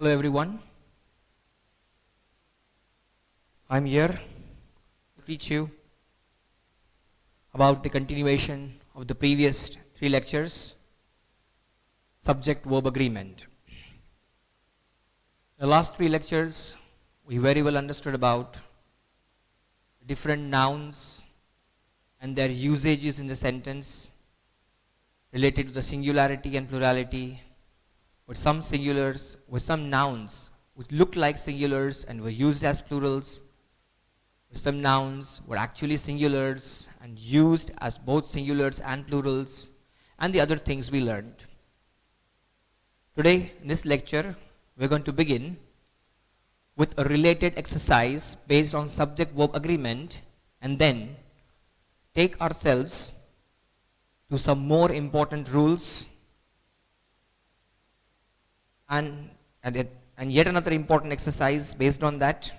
Hello everyone. I'm here to teach you about the continuation of the previous 3 lectures, subject-verb agreement. The last 3 lectures, we very well understood about different nouns and their usages in the sentence related to the singularity and plurality, with some singulars, with some nouns which look like singulars and were used as plurals, with some nouns were actually singulars and used as both singulars and plurals, and the other things we learned. Today, in this lecture, we're going to begin with a related exercise based on subject-verb agreement, and then take ourselves to some more important rules and yet another important exercise based on that.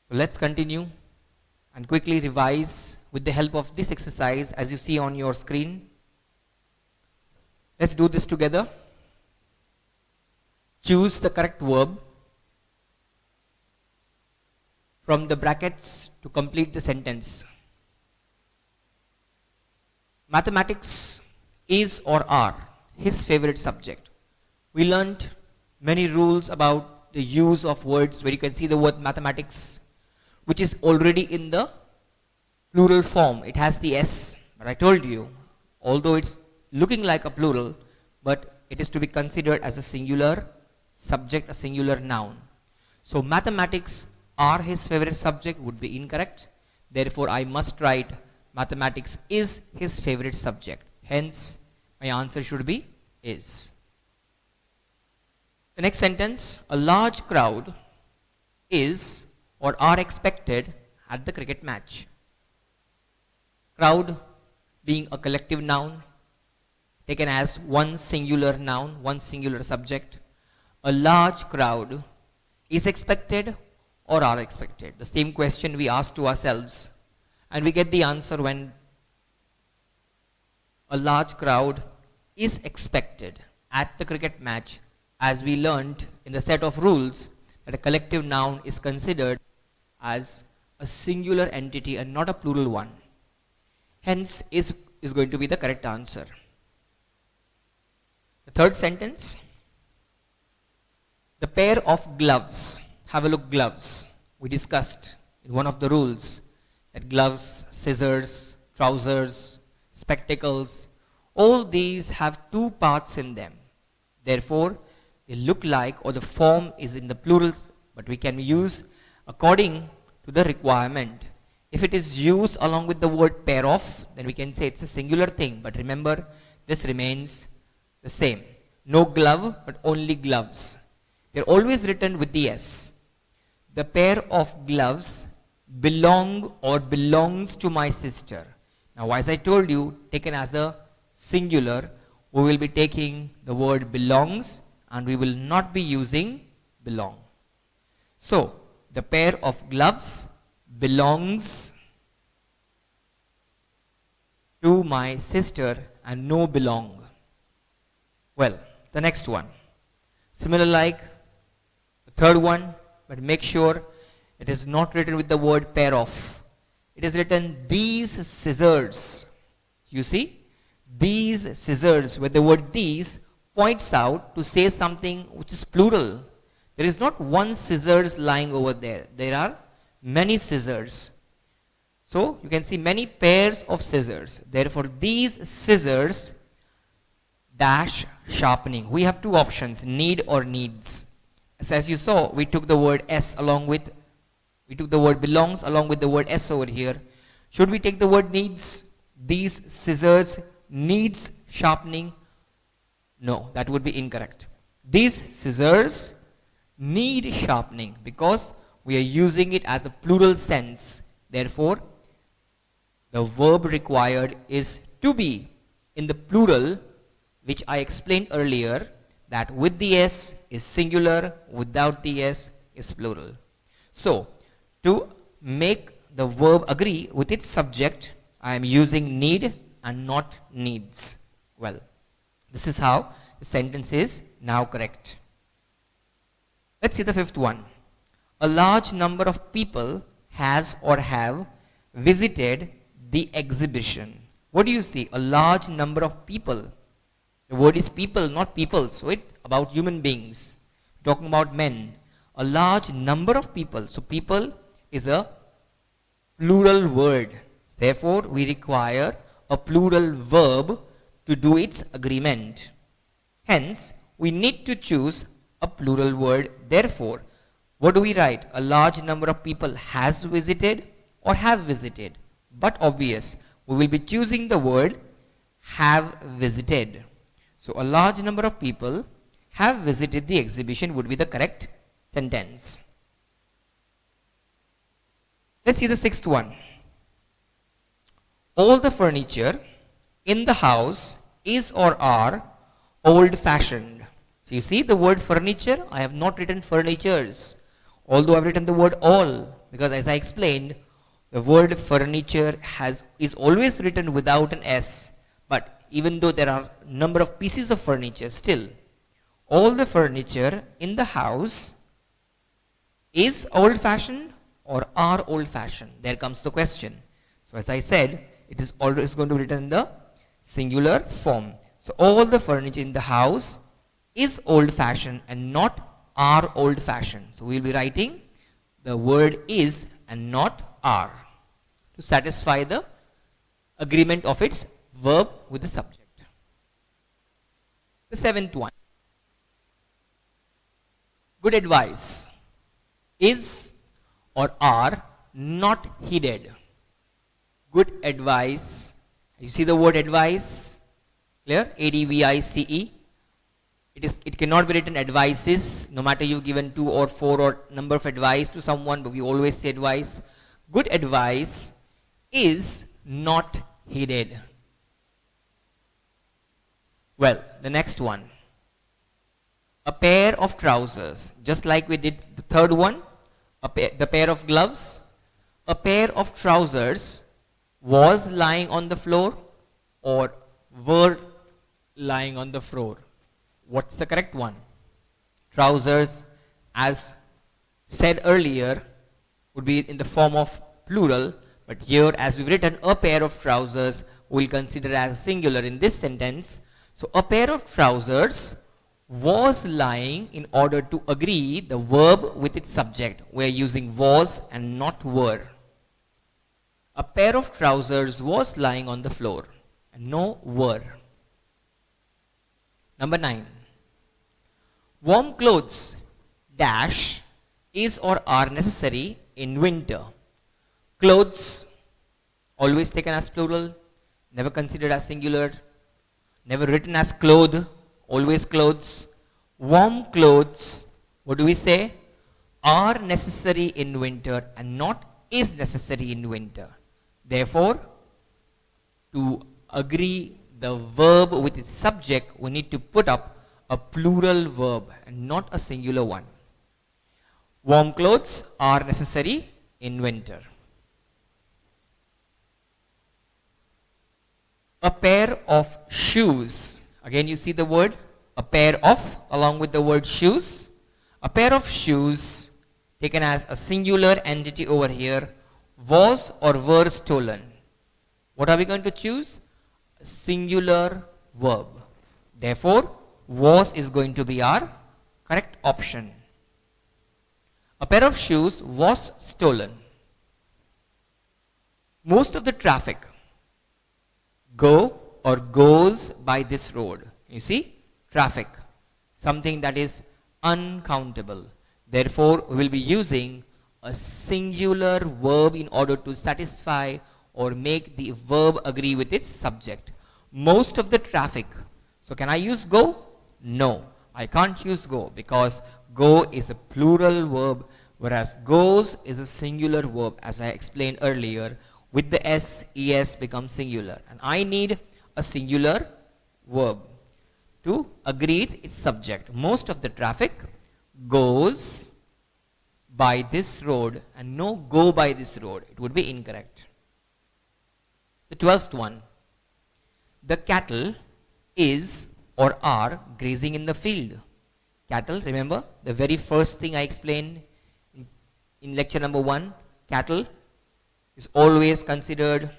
So let's continue and quickly revise with the help of this exercise as you see on your screen. Let's do this together. Choose the correct verb from the brackets to complete the sentence. Mathematics is or are his favorite subject. We learned many rules about the use of words where you can see the word mathematics, which is already in the plural form. It has the S, but I told you, although it's looking like a plural, but it is to be considered as a singular subject, a singular noun. So mathematics are his favorite subject would be incorrect. Therefore, I must write mathematics is his favorite subject. Hence, my answer should be is. The next sentence, a large crowd is or are expected at the cricket match. Crowd being a collective noun taken as one singular noun, one singular subject. A large crowd is expected or are expected. The same question we ask to ourselves, and we get the answer when a large crowd is expected at the cricket match, as we learned in the set of rules that a collective noun is considered as a singular entity and not a plural one. Hence, is going to be the correct answer. The third sentence, the pair of gloves. Have a look, gloves. We discussed in one of the rules that gloves, scissors, trousers, spectacles, all these have 2 parts in them. Therefore, they look like, or the form is in the plural, but we can use according to the requirement. If it is used along with the word pair of, then we can say it's a singular thing, but remember, this remains the same. No glove, but only gloves. They're always written with the S. The pair of gloves belong or belongs to my sister. Now, as I told you, taken as a singular, we will be taking the word belongs and we will not be using belong. So, the pair of gloves belongs to my sister and no belong. Well, the next one. Similar like the third one, but make sure it is not written with the word pair of. It is written these scissors. You see? These scissors, where the word these points out to say something which is plural. There is not one scissors lying over there. There are many scissors. So, you can see many pairs of scissors. Therefore, these scissors dash sharpening. We have 2 options, need or needs. As you saw, we took the word S along with, we took the word belongs along with the word S over here. Should we take the word needs? These scissors needs sharpening? No, that would be incorrect. These scissors need sharpening because we are using it as a plural sense. Therefore, the verb required is to be in the plural, which I explained earlier, that with the S is singular, without the S is plural. So, to make the verb agree with its subject, I am using need and not needs. Well, this is how the sentence is now correct. Let's see the fifth one. A large number of people has or have visited the exhibition. What do you see? A large number of people. The word is people, not people. So it's about human beings. Talking about men. A large number of people. So people is a plural word. Therefore, we require a plural verb to do its agreement. Hence, we need to choose a plural word. Therefore, what do we write? A large number of people has visited or have visited. But obvious, we will be choosing the word have visited. So a large number of people have visited the exhibition would be the correct sentence. Let's see the sixth one. All the furniture in the house is or are old-fashioned. So you see the word furniture, I have not written furnitures, although I have written the word all, because as I explained, the word furniture is always written without an S, but even though there are a number of pieces of furniture, still, all the furniture in the house is old-fashioned or are old-fashioned. There comes the question. So as I said, it is always going to be written in the singular form. So all the furniture in the house is old-fashioned and not are old-fashioned. So we will be writing the word is and not are to satisfy the agreement of its verb with the subject. The seventh one. Good advice is or are not heeded. Good advice. You see the word advice? Clear? A-D-V-I-C-E. It cannot be written advices, no matter you given 2 or 4 or number of advice to someone, but we always say advice. Good advice is not heeded. Well, the next one. A pair of trousers, just like we did the third one, the pair of gloves. A pair of trousers was lying on the floor or were lying on the floor. What's the correct one? Trousers, as said earlier, would be in the form of plural, but here as we've written a pair of trousers, we'll consider as singular in this sentence. So a pair of trousers was lying. In order to agree the verb with its subject, we're using was and not were. A pair of trousers was lying on the floor and no were. Number 9. Warm clothes dash is or are necessary in winter. Clothes always taken as plural, never considered as singular, never written as cloth, always clothes. Warm clothes, what do we say? Are necessary in winter and not is necessary in winter. Therefore, to agree the verb with its subject, we need to put up a plural verb and not a singular one. Warm clothes are necessary in winter. A pair of shoes. Again, you see the word a pair of along with the word shoes. A pair of shoes taken as a singular entity over here was or were stolen. What are we going to choose? A singular verb. Therefore, was is going to be our correct option. A pair of shoes was stolen. Most of the traffic go or goes by this road. You see, traffic, something that is uncountable. Therefore, we will be using a singular verb in order to satisfy or make the verb agree with its subject. Most of the traffic. So can I use go? No, I can't use go because go is a plural verb, whereas goes is a singular verb, as I explained earlier. With the s, es becomes singular, and I need a singular verb to agree with its subject. Most of the traffic goes by this road and no go by this road. It would be incorrect. The 12th one. The cattle is or are grazing in the field. cattle. Remember, the very first thing I explained in lecture number 1, cattle is always considered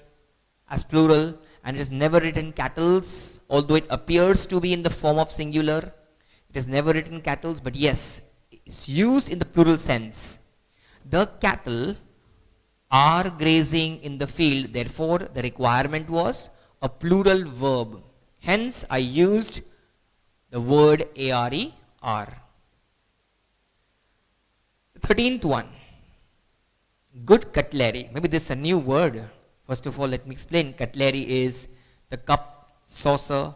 as plural, and it is never written cattles, although it appears to be in the form of singular. It is never written cattles, but yes, it's used in the plural sense. The cattle are grazing in the field, therefore the requirement was a plural verb. Hence, I used the word ARER. The 13th one, good cutlery. Maybe this is a new word. First of all, let me explain. Cutlery is the cup, saucer,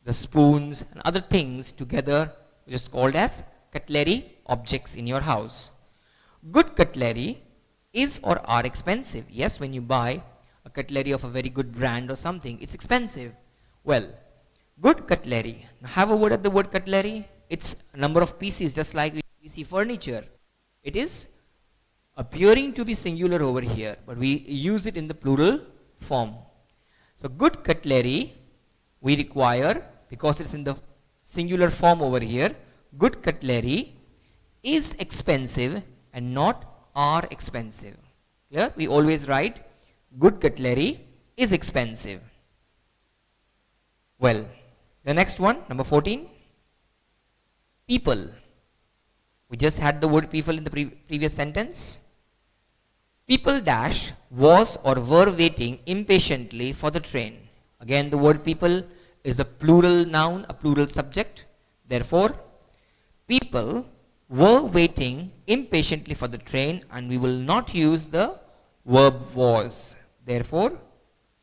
the spoons and other things together, which is called as cutlery objects in your house. Good cutlery is or are expensive. Yes, when you buy a cutlery of a very good brand or something, it's expensive. Well, good cutlery. Now have a word at the word cutlery. It's a number of pieces, just like we see furniture. It is appearing to be singular over here, but we use it in the plural form. So good cutlery we require, because it's in the singular form over here, good cutlery is expensive and not are expensive. Clear? We always write good cutlery is expensive. Well, the next one, number 14, people. We just had the word people in the previous sentence. People dash was or were waiting impatiently for the train. Again, the word people is a plural noun, a plural subject. Therefore, people were waiting impatiently for the train, and we will not use the verb was. Therefore,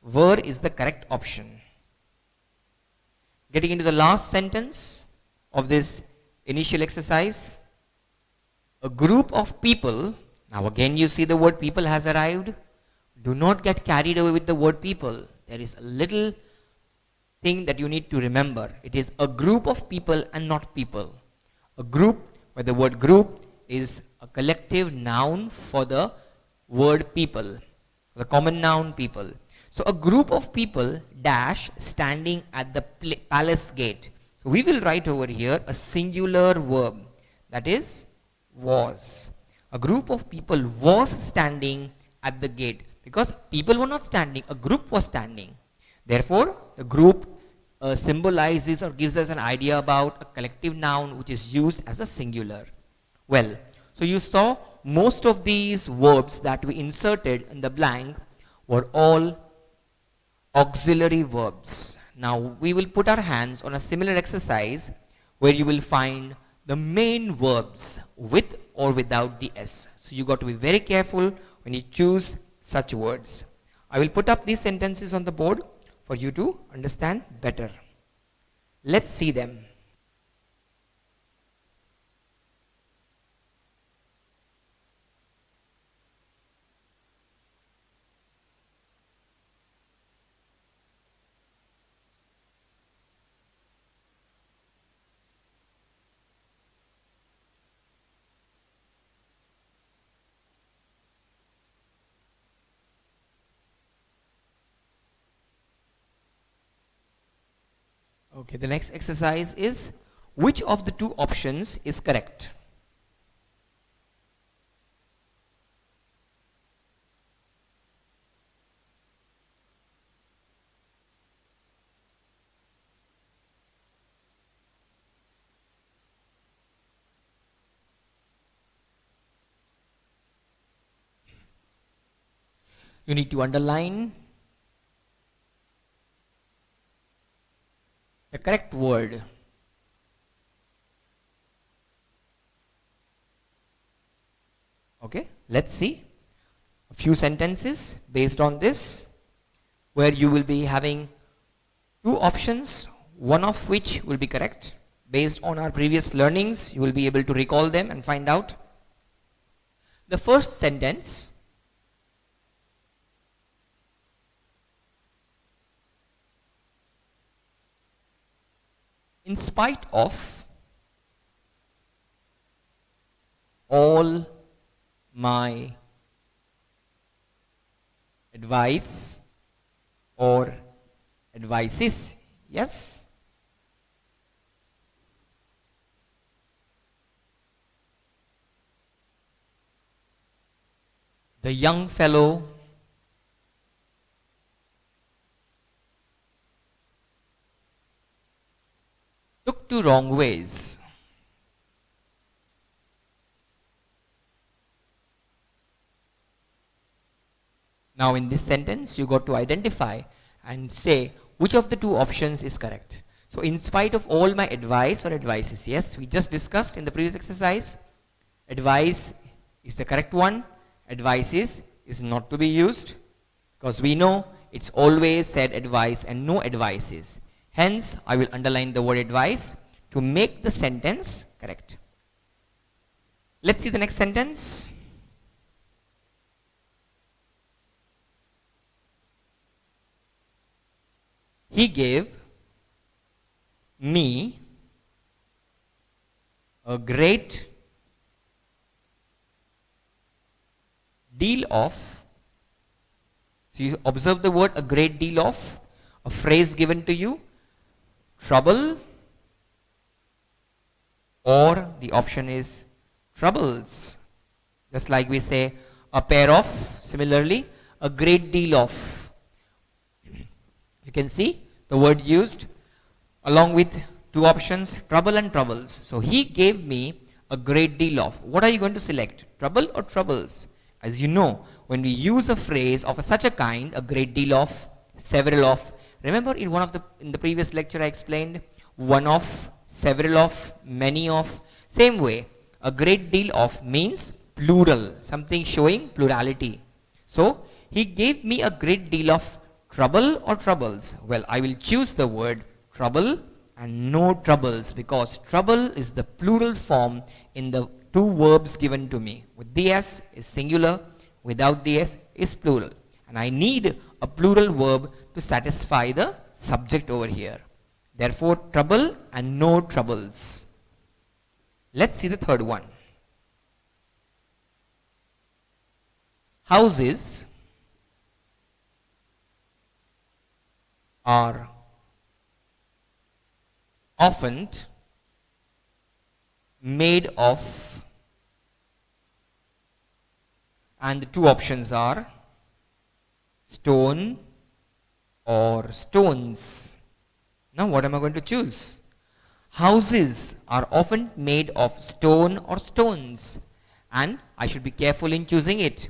were is the correct option. Getting into the last sentence of this initial exercise, a group of people. Now again you see the word people has arrived. Do not get carried away with the word people. There is a little thing that you need to remember. It is a group of people and not people. A group, where the word group is a collective noun for the word people, the common noun people. So a group of people dash standing at the palace gate. So we will write over here a singular verb, that is was. A group of people was standing at the gate, because people were not standing, a group was standing. Therefore, the group symbolizes or gives us an idea about a collective noun which is used as a singular. Well, so you saw most of these verbs that we inserted in the blank were all auxiliary verbs. Now we will put our hands on a similar exercise where you will find the main verbs with or without the S. So you got to be very careful when you choose such words. I will put up these sentences on the board for you to understand better. Let's see them. Okay, the next exercise is, which of the two options is correct? You need to underline the correct word. Okay, let's see a few sentences based on this, where you will be having two options, one of which will be correct. Based on our previous learnings, you will be able to recall them and find out. The first sentence, in spite of all my advice or advices, yes? The young fellow took to wrong ways. Now in this sentence, you got to identify and say which of the two options is correct. So in spite of all my advice or advices, yes, we just discussed in the previous exercise, advice is the correct one, advice is not to be used, because we know it's always said advice and no advices. Hence, I will underline the word advice to make the sentence correct. Let's see the next sentence. He gave me a great deal of, so you observe the word a great deal of, a phrase given to you, trouble, or the option is troubles. Just like we say a pair of, similarly a great deal of. You can see the word used along with two options, trouble and troubles. So he gave me a great deal of. What are you going to select? Trouble or troubles? As you know, when we use a phrase of such a kind, a great deal of, several of, remember in the previous lecture I explained one of, several of, many of. Same way, a great deal of means plural, something showing plurality. So he gave me a great deal of trouble or troubles. Well, I will choose the word trouble and no troubles, because trouble is the plural form in the two verbs given to me. With the s is singular, without the s is plural. And I need a plural verb to satisfy the subject over here. Therefore, trouble and no troubles. Let's see the third one. Houses are often made of, and the two options are stone or stones. Now what am I going to choose? Houses are often made of stone or stones, and I should be careful in choosing it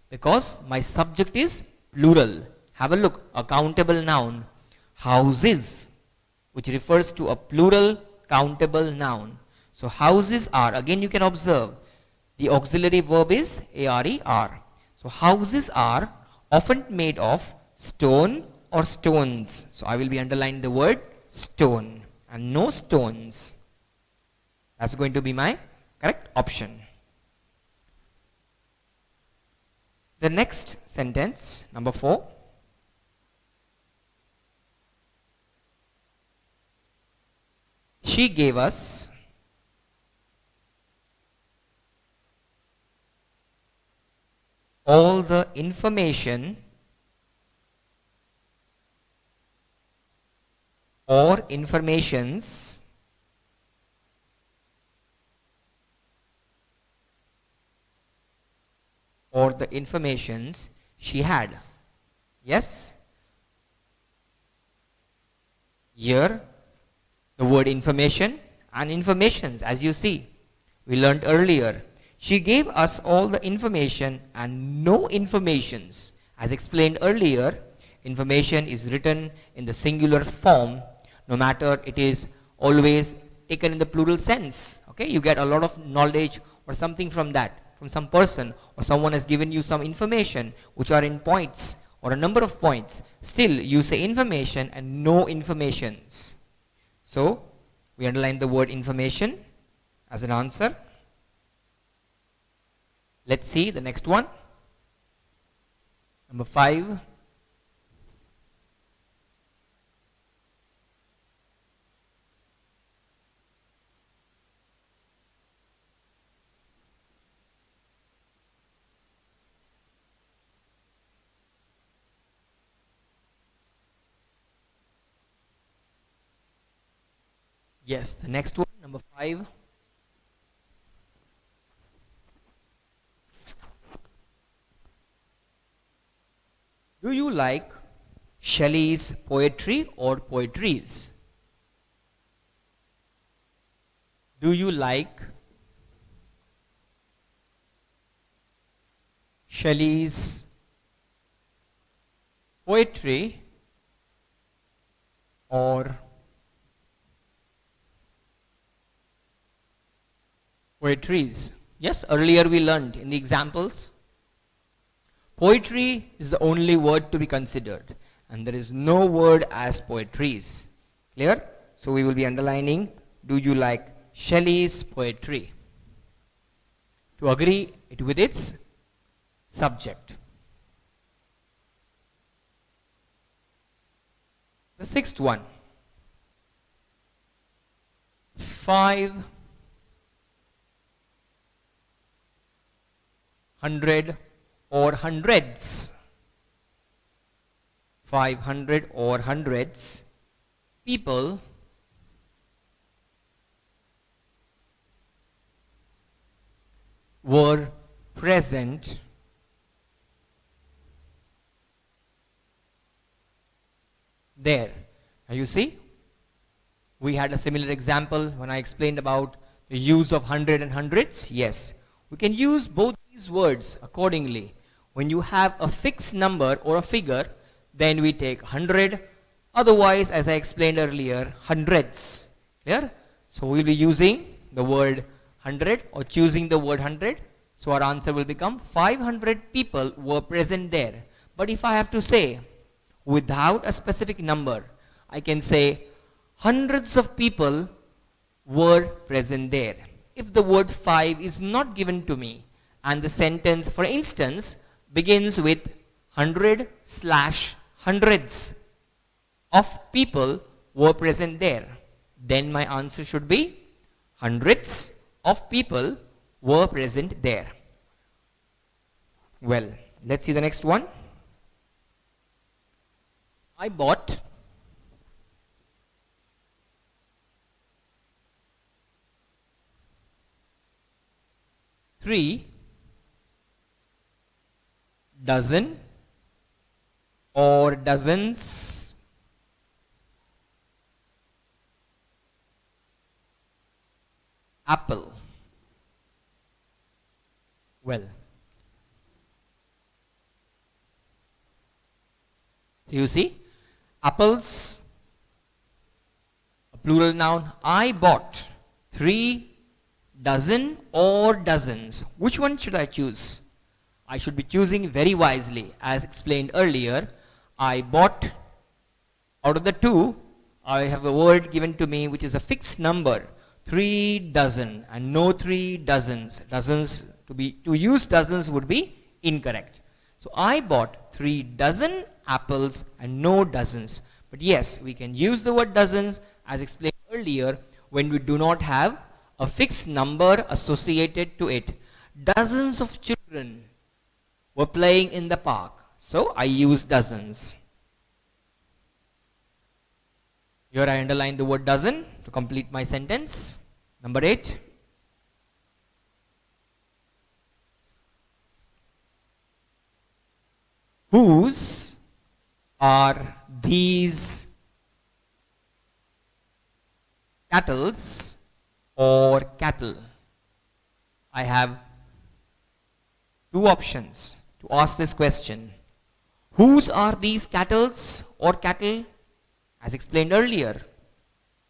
because my subject is plural. Have a look, a countable noun. Houses, which refers to a plural countable noun. So houses are, again you can observe, the auxiliary verb is are. So houses are often made of stone or stones. So I will be underlining the word stone and no stones. That's going to be my correct option. The next sentence, number 4. She gave us all the information or informations or the informations she had. Yes? Here the word information and informations, as you see, we learned earlier. She gave us all the information and no informations. As explained earlier, information is written in the singular form, no matter it is always taken in the plural sense. Okay, you get a lot of knowledge or something from that, from some person, or someone has given you some information which are in points or a number of points. Still, you say information and no informations. So, we underline the word information as an answer. Let's see the next one. Number 5. Yes, the next one, number 5. Do you like Shelley's poetry or poetries? Do you like Shelley's poetry or poetries? Yes, earlier we learned in the examples, poetry is the only word to be considered, and there is no word as poetries. Clear? So we will be underlining, do you like Shelley's poetry? To agree it with its subject. The sixth one, 500 or hundreds. 500 or hundreds people were present there. Now you see, we had a similar example when I explained about the use of hundred and hundreds. Yes, we can use both these words accordingly. When you have a fixed number or a figure, then we take 100. Otherwise, as I explained earlier, hundreds. Clear? So we will be using the word 100 or choosing the word 100. So our answer will become 500 people were present there. But if I have to say without a specific number, I can say hundreds of people were present there. If the word 5 is not given to me and the sentence, for instance, begins with 100/hundreds of people were present there, then my answer should be hundreds of people were present there. Well, let's see the next one. I bought 3 dozen or dozens apple. Well, so you see, apples, a plural noun. I bought 3 dozen or dozens. Which one should I choose? I should be choosing very wisely. As explained earlier, I bought, out of the two, I have a word given to me which is a fixed number, 3 dozen, and no 3 dozens. Dozens, to use dozens would be incorrect. So I bought 3 dozen apples and no dozens. But yes, we can use the word dozens as explained earlier when we do not have a fixed number associated to it. Dozens of children were playing in the park, so I use dozens. Here I underline the word dozen to complete my sentence. Number 8. Whose are these cattles or cattle? I have 2 options to ask this question. Whose are these cattles or cattle? As explained earlier,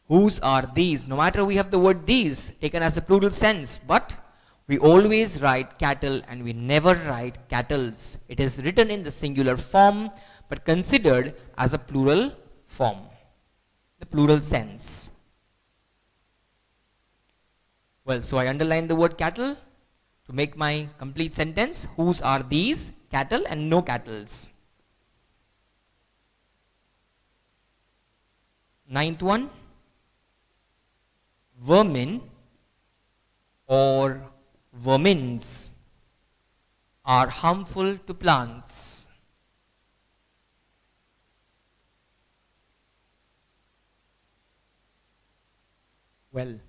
whose are these? No matter we have the word these taken as a plural sense, but we always write cattle and we never write cattles. It is written in the singular form but considered as a plural form, the plural sense. Well, so I underline the word cattle to make my complete sentence. Whose are these cattle and no cattles? 9th one. Vermin or vermins are harmful to plants. Well,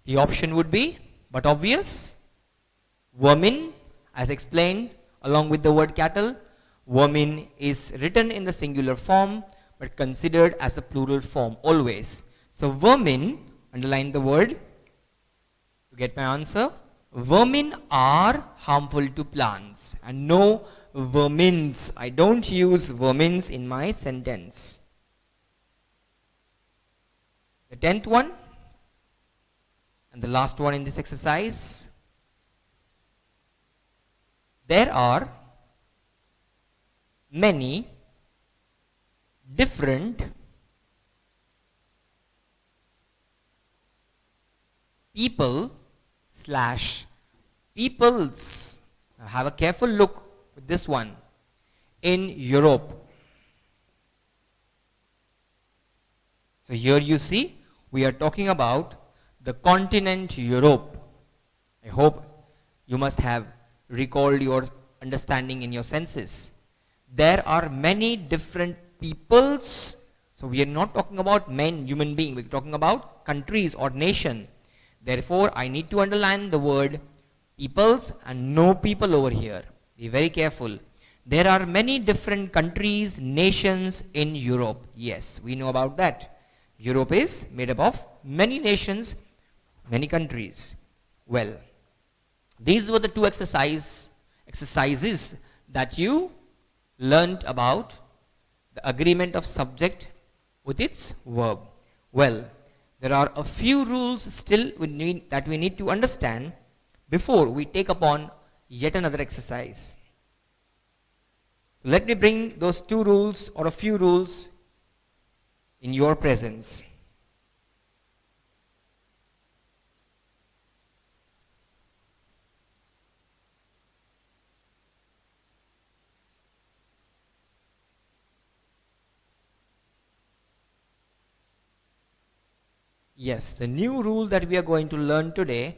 the option would be but obvious. Vermin, as explained along with the word cattle. vermin is written in the singular form but considered as a plural form always. So vermin, underline the word to get my answer. Vermin are harmful to plants, and no vermins. I don't use vermins in my sentence. The 10th one and the last one in this exercise. There are many different people slash peoples. Have a careful look with this one. In Europe. So here you see we are talking about the continent Europe. I hope you must have recalled your understanding in your senses. There are many different peoples. So we are not talking about men, human being. We are talking about countries or nation. Therefore, I need to underline the word peoples and no people over here. Be very careful. There are many different countries, nations in Europe. Yes, we know about that. Europe is made up of many nations, many countries. Well, these were the two exercises that you learnt about the agreement of subject with its verb. Well, there are a few rules still that we need to understand before we take upon yet another exercise. Let me bring those two rules or a few rules in your presence. Yes, the new rule that we are going to learn today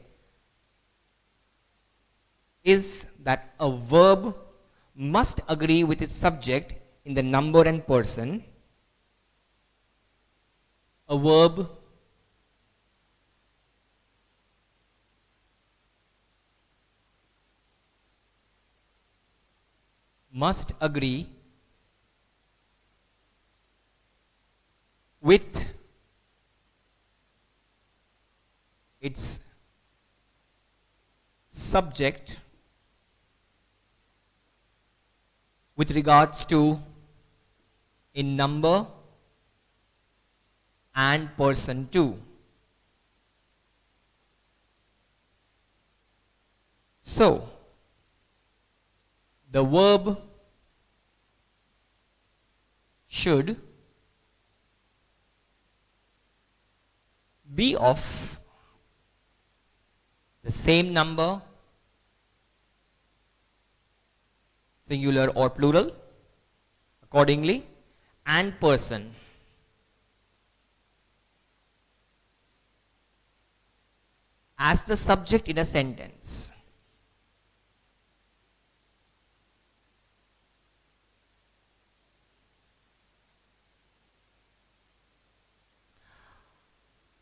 is that a verb must agree with its subject in the number and person. A verb must agree with its subject with regards to in number and person too. So, the verb should be of the same number, singular or plural, accordingly, and person. As the subject in a sentence.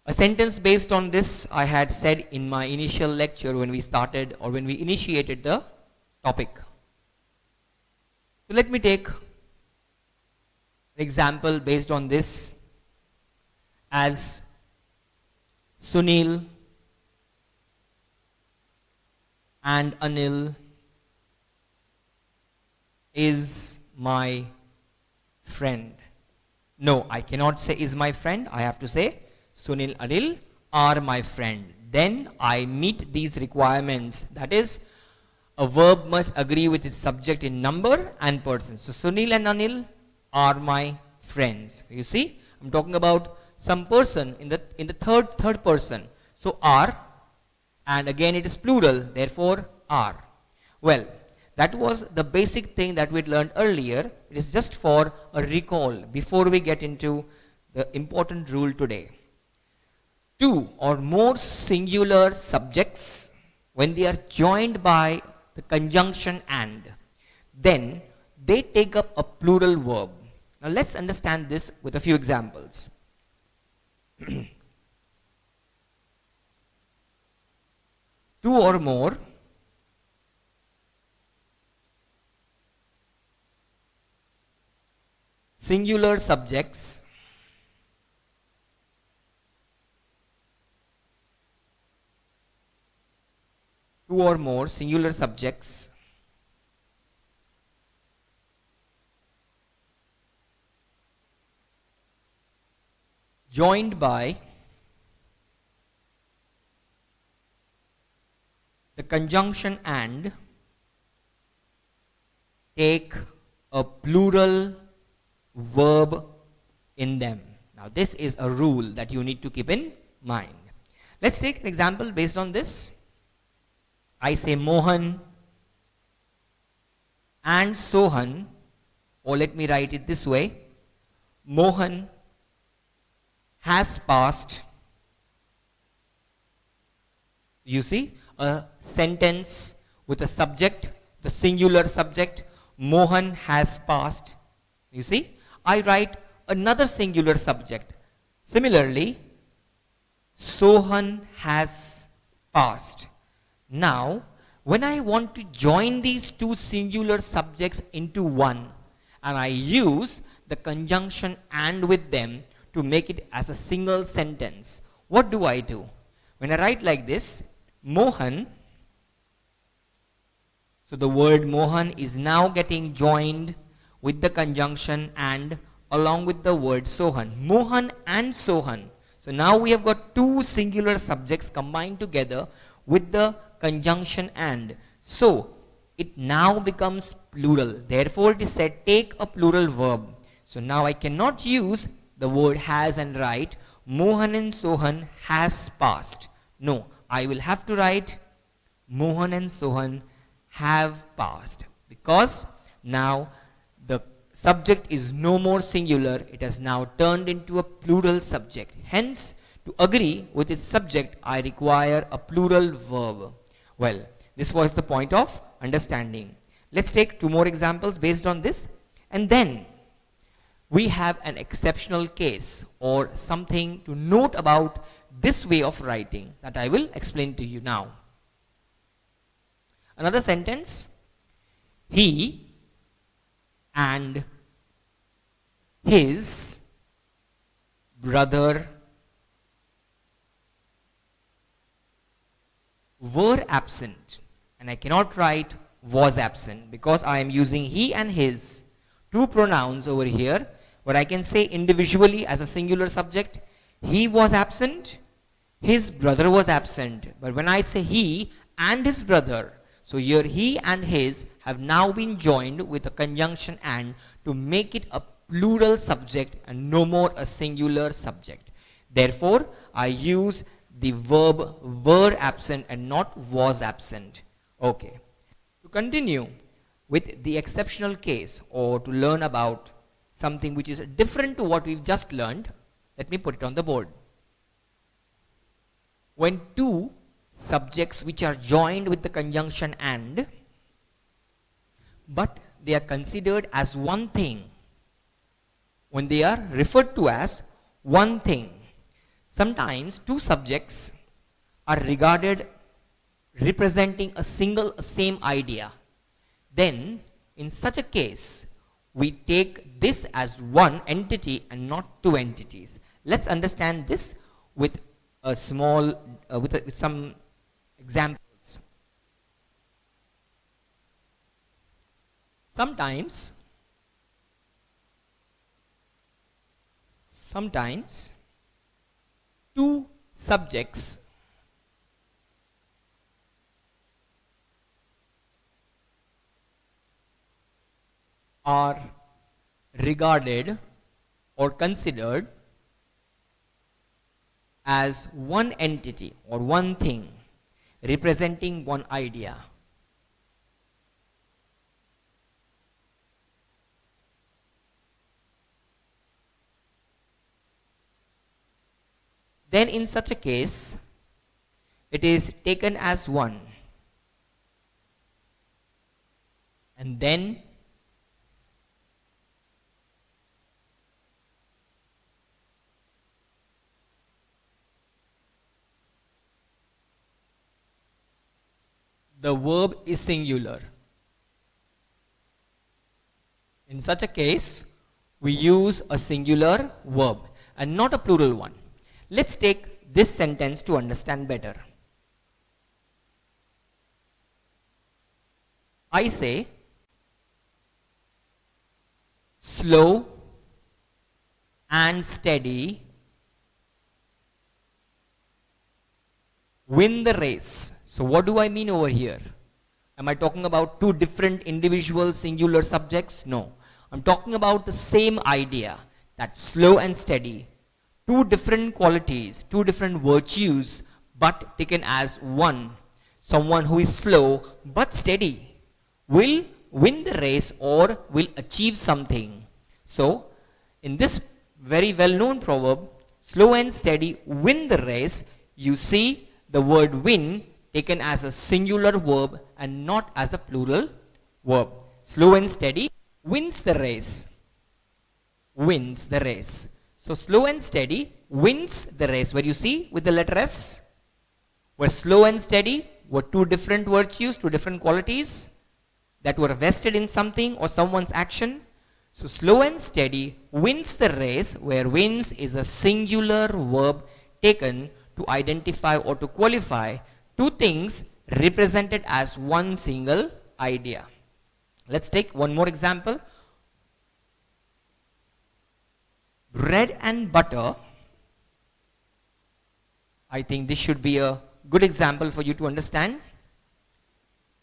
A sentence based on this I had said in my initial lecture when we started or when we initiated the topic. So let me take an example based on this as Sunil and Anil is my friend. No, I cannot say is my friend. I have to say Sunil, Anil are my friend. Then I meet these requirements. That is, a verb must agree with its subject in number and person. So Sunil and Anil are my friends. You see, I'm talking about some person in the third person. So are, and again it is plural, therefore are. Well, that was the basic thing that we learned earlier. It is just for a recall before we get into the important rule today. Two or more singular subjects, when they are joined by the conjunction and, then they take up a plural verb. Now let's understand this with a few examples. Two or more singular subjects two or more singular subjects joined by the conjunction and take a plural verb in them. Now this is a rule that you need to keep in mind. Let's take an example based on this. I say Mohan and Sohan, or let me write it this way. Mohan has passed. You see, a sentence with a subject, the singular subject, Mohan has passed. You see, I write another singular subject. Similarly, Sohan has passed. Now, when I want to join these two singular subjects into one, and I use the conjunction and with them to make it as a single sentence, what do I do? When I write like this, Mohan, so the word Mohan is now getting joined with the conjunction and along with the word Sohan. Mohan and Sohan. So now we have got two singular subjects combined together with the conjunction and. So it now becomes plural. Therefore it is said take a plural verb. So now I cannot use the word has and write Mohan and Sohan has passed. No, I will have to write Mohan and Sohan have passed, because now the subject is no more singular, it has now turned into a plural subject. Hence, to agree with its subject, I require a plural verb. Well, this was the point of understanding. Let's take two more examples based on this, and then we have an exceptional case or something to note about this way of writing that I will explain to you now. Another sentence, he and his brother were absent, and I cannot write was absent because I am using he and his, two pronouns over here, where I can say individually as a singular subject, he was absent, his brother was absent. But when I say he and his brother, so here he and his have now been joined with a conjunction and to make it a plural subject and no more a singular subject. Therefore, I use the verb were absent and not was absent. Okay. To continue with the exceptional case or to learn about something which is different to what we've just learned, let me put it on the board. When two subjects which are joined with the conjunction and, but they are considered as one thing, when they are referred to as one thing, sometimes two subjects are regarded representing a same idea. Then in such a case we take this as one entity and not two entities. Let's understand this with a small with some examples. Sometimes two subjects are regarded or considered as one entity or one thing representing one idea. Then in such a case, it is taken as one, and then the verb is singular. In such a case, we use a singular verb and not a plural one. Let's take this sentence to understand better. I say, slow and steady win the race. So what do I mean over here? Am I talking about two different individual singular subjects? No. I'm talking about the same idea, that slow and steady, two different qualities, two different virtues, but taken as one. Someone who is slow but steady will win the race or will achieve something. So, in this very well-known proverb, slow and steady win the race, you see the word win taken as a singular verb and not as a plural verb. Slow and steady wins the race. Wins the race. So slow and steady wins the race. Where you see with the letter S, where slow and steady were two different virtues, two different qualities that were vested in something or someone's action. So slow and steady wins the race, where wins is a singular verb taken to identify or to qualify two things represented as one single idea. Let's take one more example. Bread and butter. I think this should be a good example for you to understand.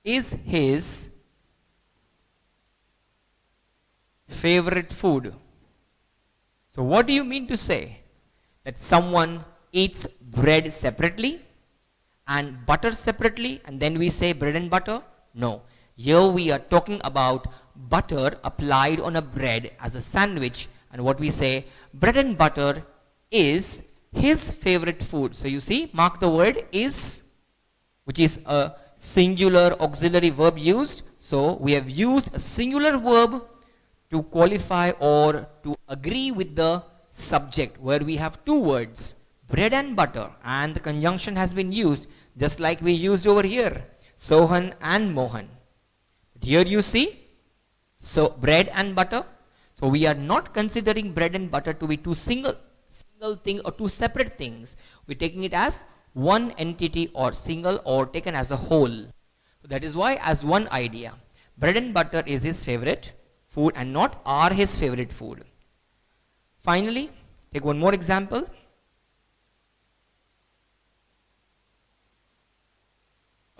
Is his favorite food. So what do you mean to say? That someone eats bread separately and butter separately and then we say bread and butter? No. Here we are talking about butter applied on a bread as a sandwich, and what we say, bread and butter is his favorite food. So you see, mark the word is, which is a singular auxiliary verb used. So we have used a singular verb to qualify or to agree with the subject, where we have two words, bread and butter, and the conjunction has been used just like we used over here, Sohan and Mohan. But here you see, so bread and butter. So we are not considering bread and butter to be two single thing or two separate things. We're taking it as one entity or single or taken as a whole. So that is why as one idea, bread and butter is his favorite food and not are his favorite food. Finally, take one more example.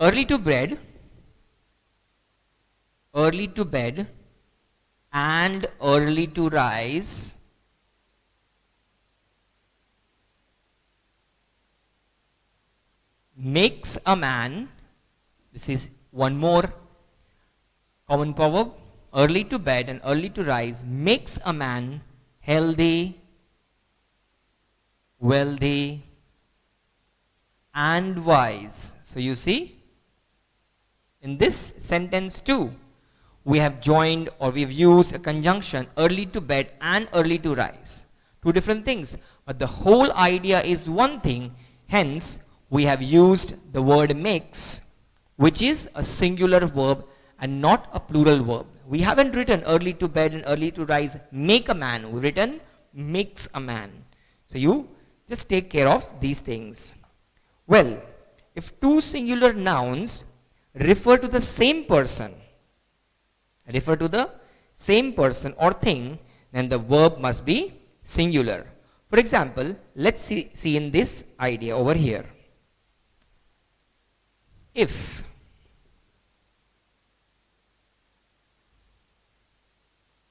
Early to bed, and early to rise makes a man. This is one more common proverb. Early to bed and early to rise makes a man healthy, wealthy, and wise. So you see, in this sentence too, we have joined or we've used a conjunction, early to bed and early to rise. Two different things, but the whole idea is one thing. Hence, we have used the word makes, which is a singular verb and not a plural verb. We haven't written early to bed and early to rise make a man. We've written makes a man. So you just take care of these things. Well, if two singular nouns refer to the same person or thing, then the verb must be singular. For example, let's see in this idea over here. If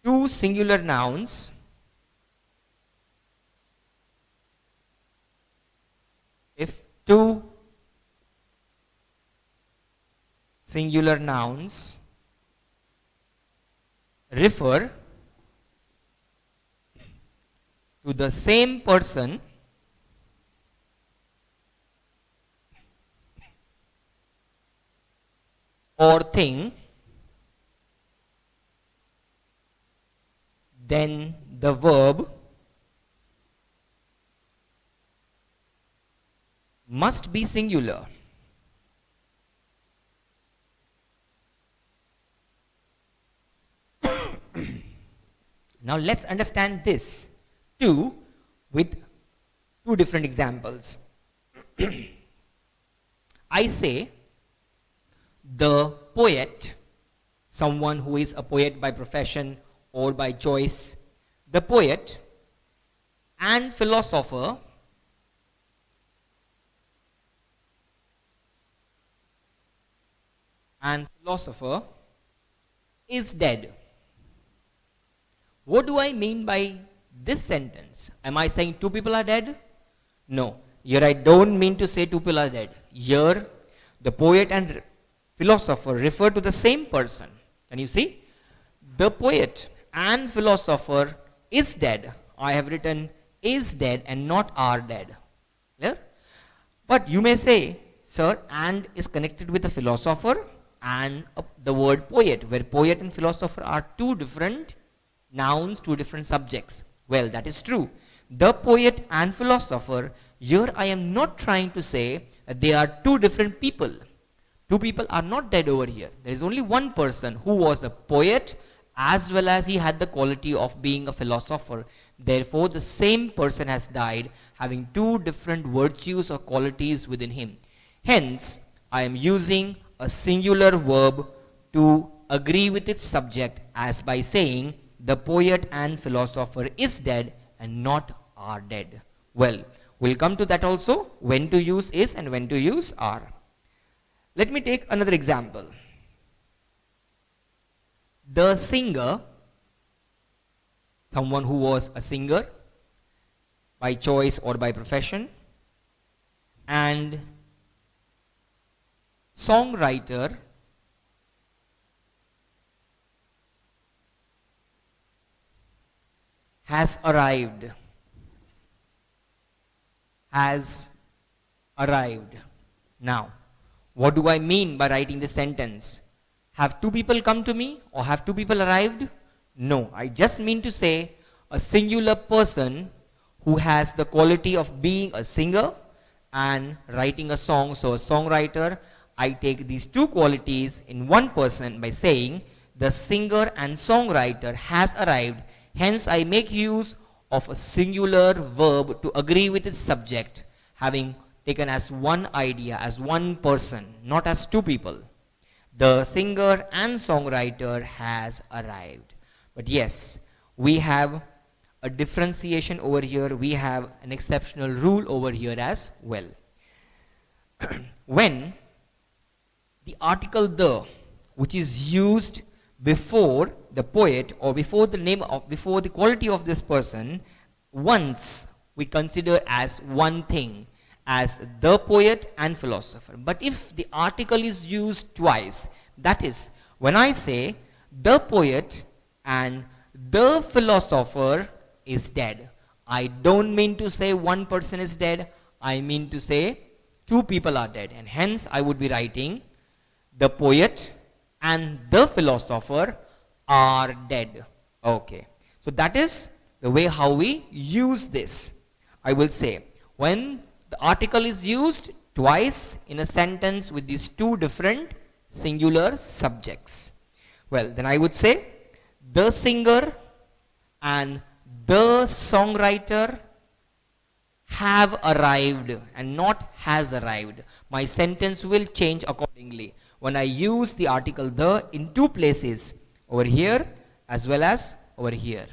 two singular nouns refer to the same person or thing, then the verb must be singular. Now let's understand this too with two different examples. I say the poet, someone who is a poet by profession or by choice, the poet and philosopher is dead. What do I mean by this sentence? Am I saying two people are dead? No. Here I don't mean to say two people are dead. Here the poet and philosopher refer to the same person. Can you see? The poet and philosopher is dead. I have written is dead and not are dead. Clear? But you may say, sir, and is connected with the philosopher and the word poet, where poet and philosopher are two different nouns, two different subjects. Well, that is true. The poet and philosopher, here I am not trying to say that they are two different people. Two people are not dead over here. There is only one person who was a poet as well as he had the quality of being a philosopher. Therefore, the same person has died, having two different virtues or qualities within him. Hence, I am using a singular verb to agree with its subject, as by saying the poet and philosopher is dead and not are dead. Well, we'll come to that also, when to use is and when to use are. Let me take another example. The singer, someone who was a singer by choice or by profession, and songwriter has arrived. Now, what do I mean by writing this sentence? Have two people come to me or have two people arrived? No, I just mean to say a singular person who has the quality of being a singer and writing a song. So a songwriter, I take these two qualities in one person by saying the singer and songwriter has arrived. Hence, I make use of a singular verb to agree with its subject, having taken as one idea, as one person, not as two people. The singer and songwriter has arrived. But yes, we have a differentiation over here. We have an exceptional rule over here as well. When the article the, which is used before the poet or before the name of, before the quality of this person, once we consider as one thing, as the poet and philosopher. But if the article is used twice, that is, when I say the poet and the philosopher is dead, I don't mean to say one person is dead, I mean to say two people are dead, and hence I would be writing the poet and the philosopher are dead. Okay, so that is the way how we use this. I will say when the article is used twice in a sentence with these two different singular subjects, well, then I would say the singer and the songwriter have arrived and not has arrived. My sentence will change accordingly when I use the article the in two places, over here as well as over here.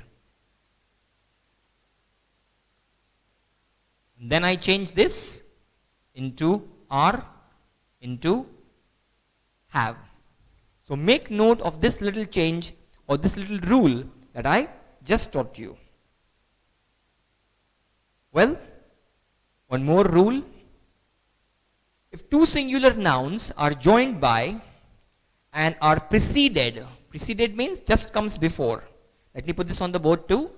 Then I change this into are, into have. So make note of this little change or this little rule that I just taught you. Well, one more rule. If two singular nouns are joined by and are preceded, preceded means just comes before. Let me put this on the board too.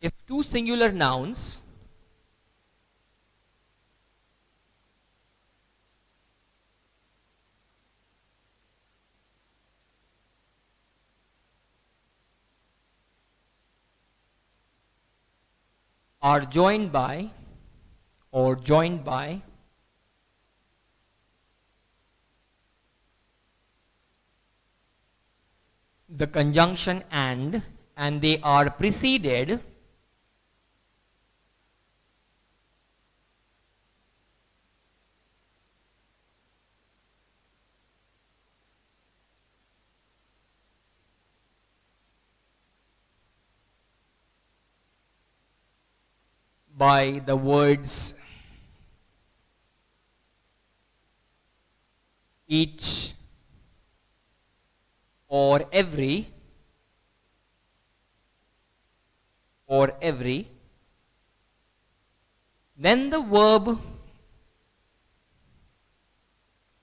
If two singular nouns are joined by or joined by the conjunction and they are preceded by the words each or every then the verb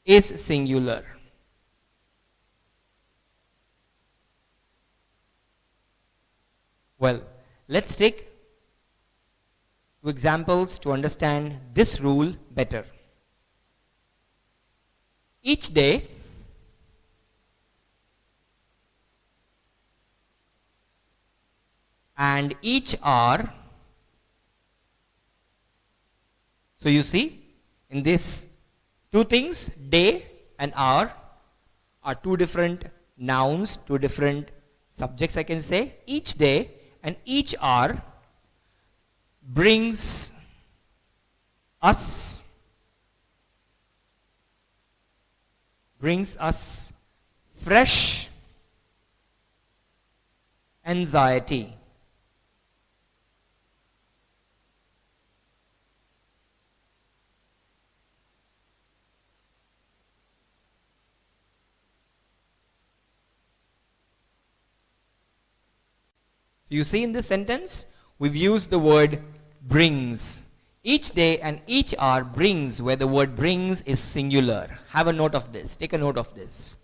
is singular. Well, let's take two examples to understand this rule better. Each day and each hour. So you see, in this two things, day and hour, are two different nouns, two different subjects, I can say. Each day and each hour brings us fresh anxiety. You see, in this sentence, we've used the word brings. Each day and each hour brings, where the word brings is singular. Have a note of this. Take a note of this.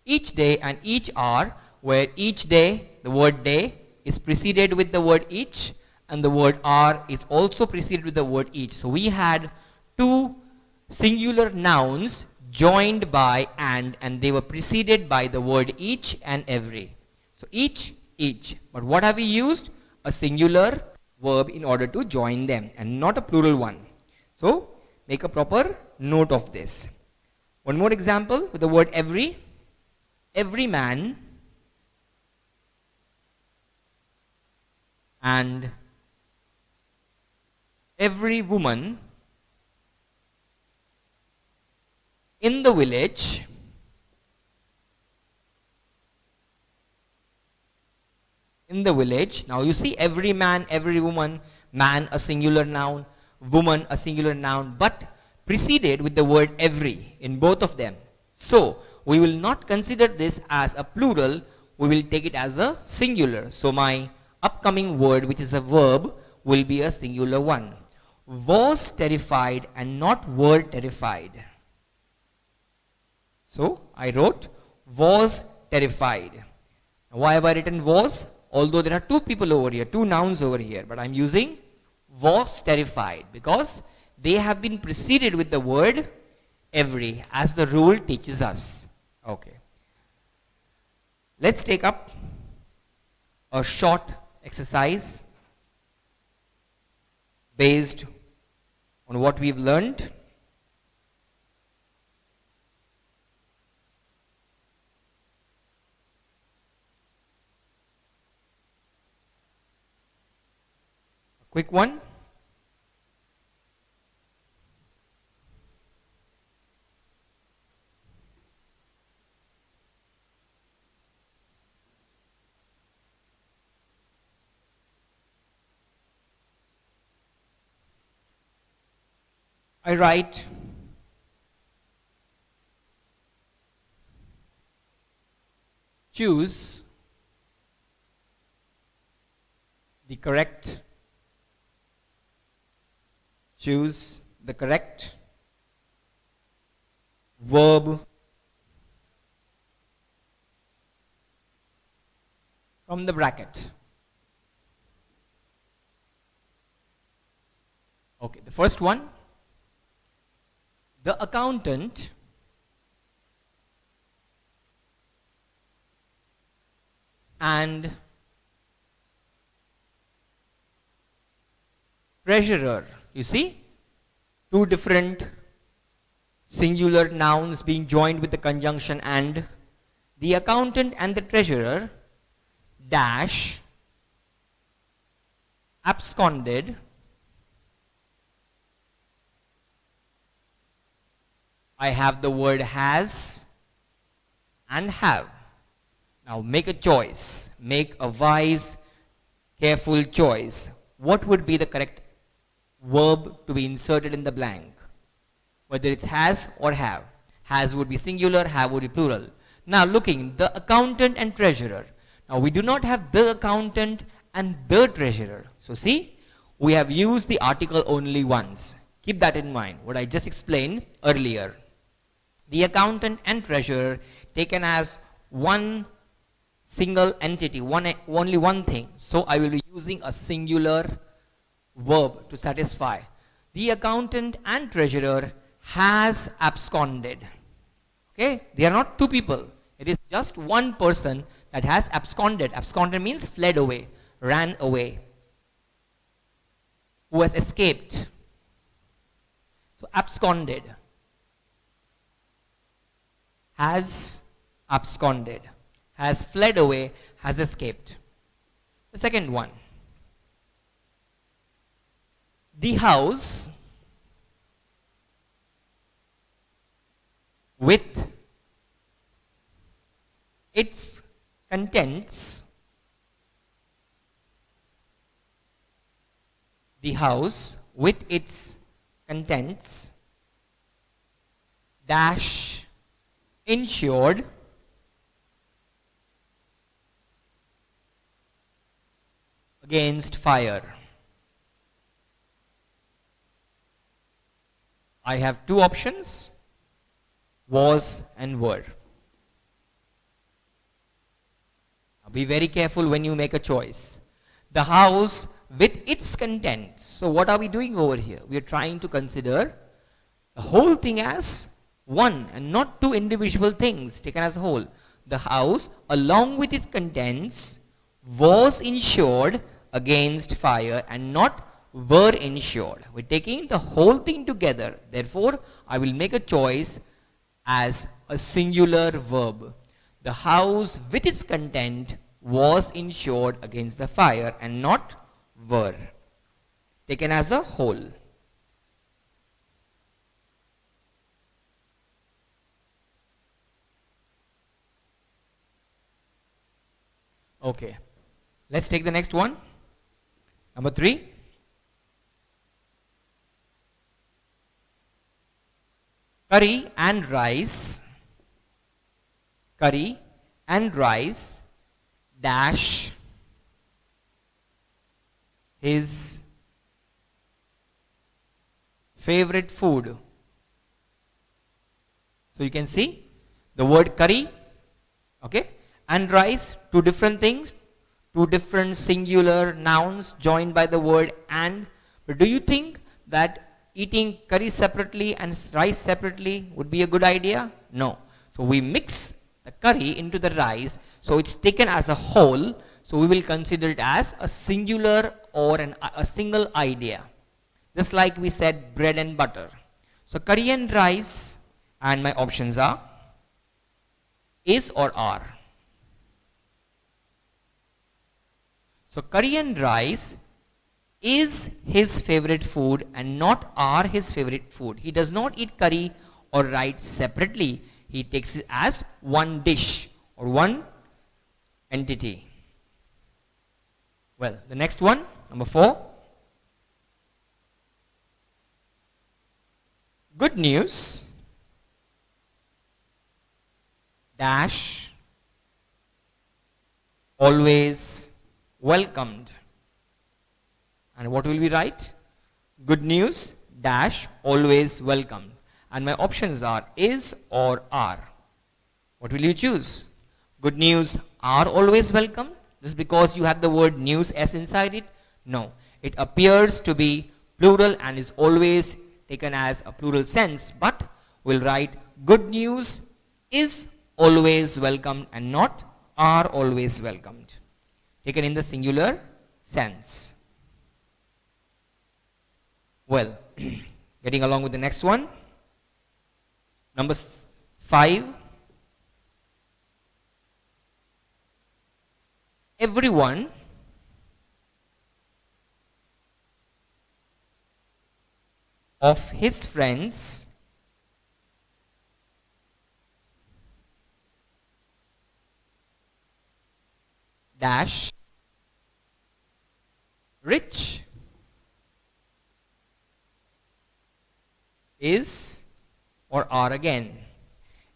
Each day and each hour, where each day, the word day, is preceded with the word each, and the word hour is also preceded with the word each. So we had two singular nouns joined by and they were preceded by the word each and every. So each. But what have we used? A singular verb in order to join them and not a plural one. So make a proper note of this. One more example with the word every. Every man and every woman in the village Now you see, every man, every woman, man a singular noun, woman a singular noun, but preceded with the word every in both of them. So we will not consider this as a plural, we will take it as a singular. So my upcoming word, which is a verb, will be a singular one. Was terrified and not were terrified. So I wrote was terrified. Why have I written was? Although there are two people over here, two nouns over here, but I'm using was terrified because they have been preceded with the word every, as the rule teaches us. Okay. Let's take up a short exercise based on what we've learned. Quick one. I write choose the correct verb from the bracket. Okay, the first one, the accountant and treasurer. You see, two different singular nouns being joined with the conjunction and. The accountant and the treasurer dash absconded I have the word has and have. Now make a choice. Make a wise, careful choice. What would be the correct verb to be inserted in the blank? Whether it's has or have. Has would be singular, have would be plural. Now looking, the accountant and treasurer. Now we do not have the accountant and the treasurer. So see, we have used the article only once. Keep that in mind, what I just explained earlier. The accountant and treasurer taken as one single entity, only one thing. So I will be using a singular verb to satisfy. The accountant and treasurer has absconded. Okay, they are not two people. It is just one person that has absconded. Absconded means fled away, ran away, who has escaped. So absconded, has absconded, has fled away, has escaped. The second one, the house with its contents, the house with its contents dash insured against fire. I have two options, was and were. Now be very careful when you make a choice. The house with its contents. So what are we doing over here? We are trying to consider the whole thing as one and not two individual things taken as a whole. The house along with its contents was insured against fire and not were insured. We're taking the whole thing together. Therefore, I will make a choice as a singular verb. The house with its content was insured against the fire and not were. Taken as a whole. Okay. Let's take the next one. Number 3. Curry and rice. Curry and rice dash his favorite food. So you can see the word curry, okay, and rice, two different things, two different singular nouns joined by the word and. But do you think that eating curry separately and rice separately would be a good idea? No. So we mix the curry into the rice, so it's taken as a whole, so we will consider it as a singular or a single idea. Just like we said bread and butter. So curry and rice, and my options are is or are. So curry and rice is his favorite food and not are his favorite food. He does not eat curry or rice separately. He takes it as one dish or one entity. Well, the next one, number 4. Good news dash always welcomed. And what will we write? Good news dash always welcomed. And my options are is or are. What will you choose? Good news are always welcome. Just because you have the word news s inside it? No. It appears to be plural and is always taken as a plural sense, but we'll write good news is always welcomed and not are always welcomed. Taken in the singular sense. Well, getting along with the next one. Number 5. Everyone of his friends dash rich is or are again.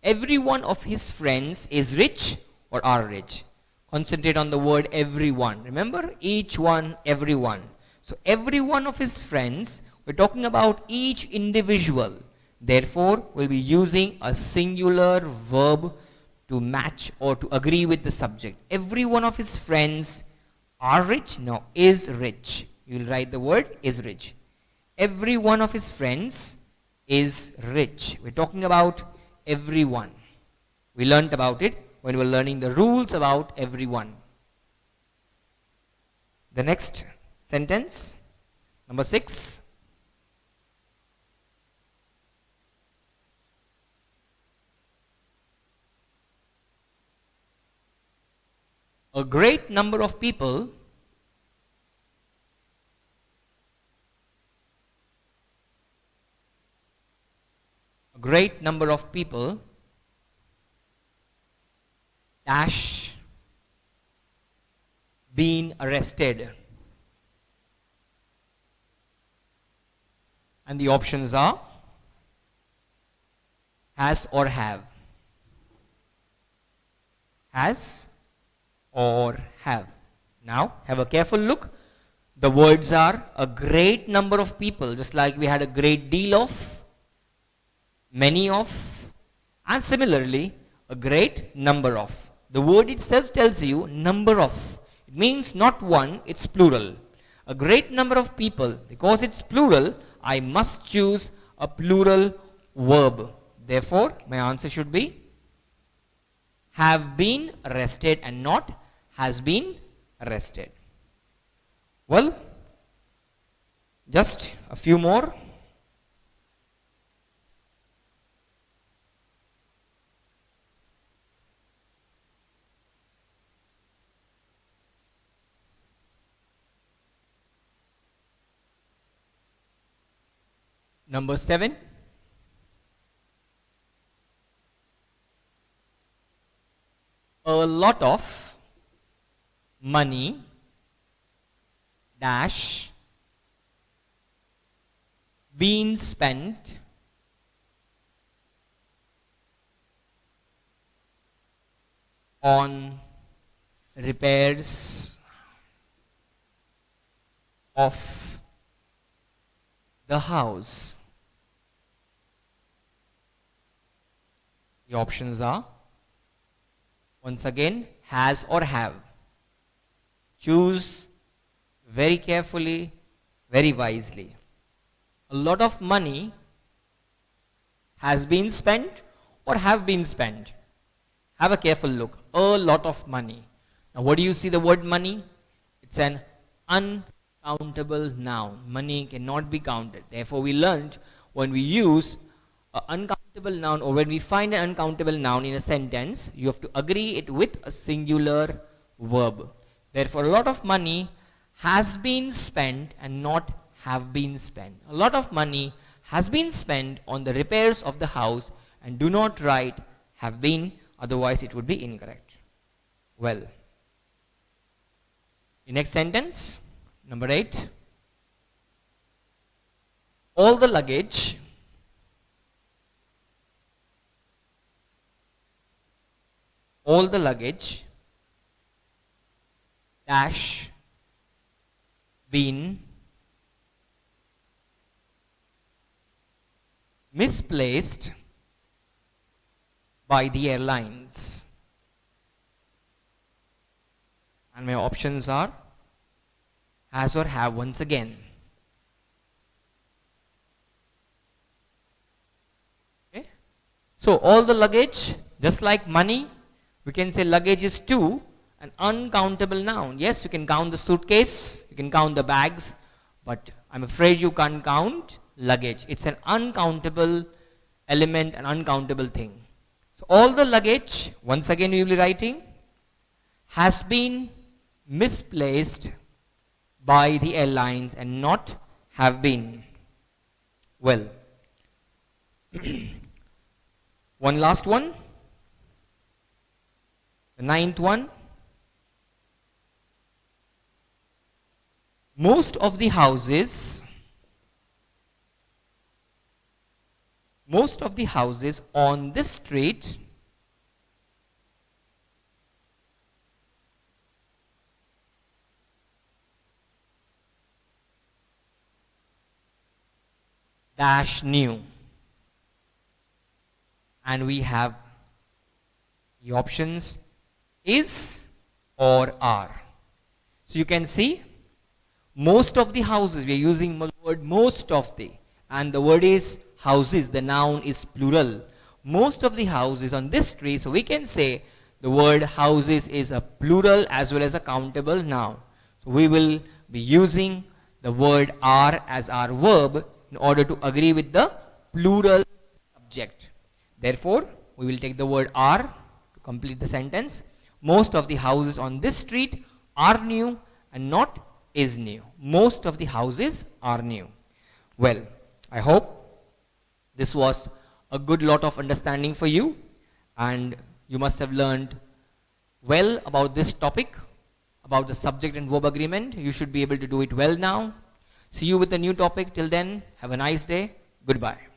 Every one of his friends is rich or are rich. Concentrate on the word everyone. Remember, each one, everyone. So every one of his friends, we're talking about each individual. Therefore, we'll be using a singular verb to match or to agree with the subject. Every one of his friends are rich. No, is rich. You will write the word is rich. Every one of his friends is rich. We're talking about everyone. We learnt about it when we were learning the rules about everyone. The next sentence, number 6. A great number of people dash been arrested. And the options are has or have. Has or have. Now, have a careful look. The words are a great number of people, just like we had a great deal of, many of, and similarly, a great number of. The word itself tells you number of. It means not one, it's plural. A great number of people, because it's plural, I must choose a plural verb. Therefore, my answer should be have been arrested and not has been arrested. Well, just a few more. Number 7. A lot of money dash been spent on repairs of the house. The options are, once again, has or have. Choose very carefully, very wisely. A lot of money has been spent or have been spent. Have a careful look. A lot of money. Now, what do you see the word money? It's an uncountable noun. Money cannot be counted. Therefore, we learned when we use an uncountable noun or when we find an uncountable noun in a sentence, you have to agree it with a singular verb. Therefore, a lot of money has been spent and not have been spent. A lot of money has been spent on the repairs of the house, and do not write have been, otherwise it would be incorrect. Well, the next sentence, number 8. All the luggage dash been misplaced by the airlines. And my options are has or have once again. Okay. So all the luggage, just like money, we can say luggage is too an uncountable noun. Yes, you can count the suitcase, you can count the bags, but I'm afraid you can't count luggage. It's an uncountable element, an uncountable thing. So all the luggage, once again we will be writing, has been misplaced by the airlines and not have been. Well, one last one. The ninth one. Most of the houses on this street dash new. And we have the options is or are. So you can see most of the houses, we are using the word most of the, and the word is houses, the noun is plural. Most of the houses on this street, so we can say the word houses is a plural as well as a countable noun. So we will be using the word are as our verb in order to agree with the plural subject. Therefore, we will take the word are to complete the sentence. Most of the houses on this street are new and not is new. Most of the houses are new. Well, I hope this was a good lot of understanding for you, and you must have learned well about this topic, about the subject and verb agreement. You should be able to do it well now. See you with a new topic. Till then, have a nice day. Goodbye.